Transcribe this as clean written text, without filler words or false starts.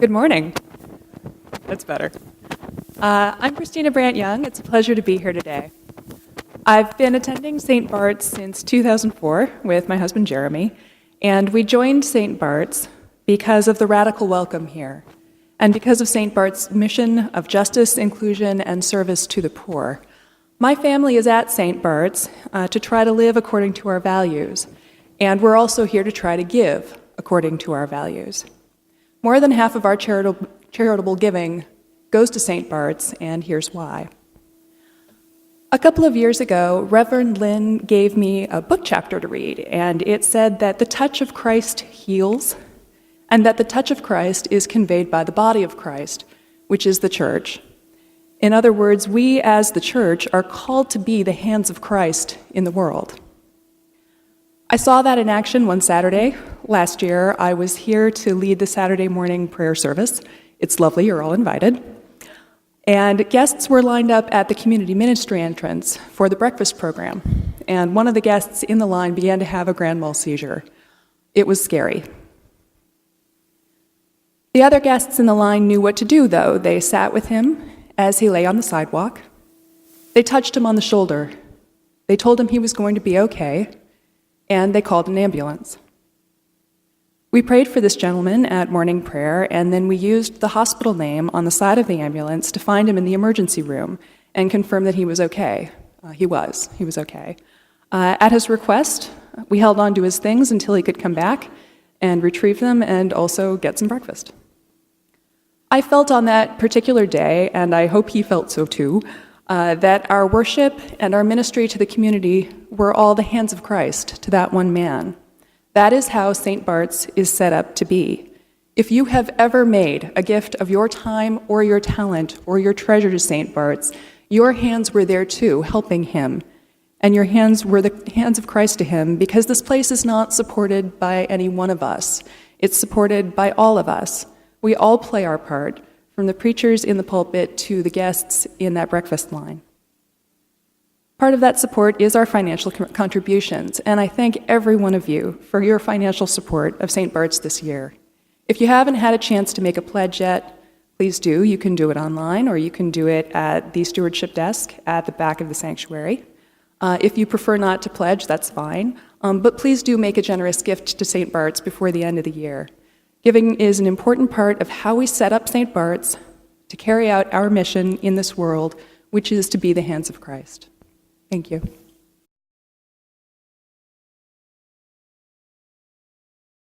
Good morning. That's better. I'm Christina Brandt Young. It's a pleasure to be here today. I've been attending St. Bart's since 2004 with my husband Jeremy, and we joined St. Bart's because of the radical welcome here, and because of St. Bart's mission of justice, inclusion, and service to the poor. My family is at St. Bart's to try to live according to our values, and we're also here to try to give according to our values. More than half of our charitable giving goes to St. Bart's, and here's why. A couple of years ago, Reverend Lynn gave me a book chapter to read, and it said that the touch of Christ heals, and that the touch of Christ is conveyed by the body of Christ, which is the church. In other words, we as the church are called to be the hands of Christ in the world. I saw that in action one Saturday. Last year, I was here to lead the Saturday morning prayer service. It's lovely, you're all invited. And guests were lined up at the community ministry entrance for the breakfast program. And one of the guests in the line began to have a grand mal seizure. It was scary. The other guests in the line knew what to do, though. They sat with him as he lay on the sidewalk. They touched him on the shoulder. They told him he was going to be okay, and they called an ambulance. We prayed for this gentleman at morning prayer, and then we used the hospital name on the side of the ambulance to find him in the emergency room and confirm that he was okay. He was okay. At his request, we held on to his things until he could come back and retrieve them and also get some breakfast. I felt on that particular day, and I hope he felt so too, that our worship and our ministry to the community were all the hands of Christ to that one man. That is how St. Bart's is set up to be. If you have ever made a gift of your time or your talent or your treasure to St. Bart's, your hands were there too, helping him. And your hands were the hands of Christ to him, because this place is not supported by any one of us. It's supported by all of us. We all play our part, from the preachers in the pulpit to the guests in that breakfast line. Part of that support is our financial contributions, and I thank every one of you for your financial support of St. Bart's this year. If you haven't had a chance to make a pledge yet, please do. You can do it online, or you can do it at the stewardship desk at the back of the sanctuary. If you prefer not to pledge, that's fine, but please do make a generous gift to St. Bart's before the end of the year. Giving is an important part of how we set up St. Bart's to carry out our mission in this world, which is to be the hands of Christ. Thank you.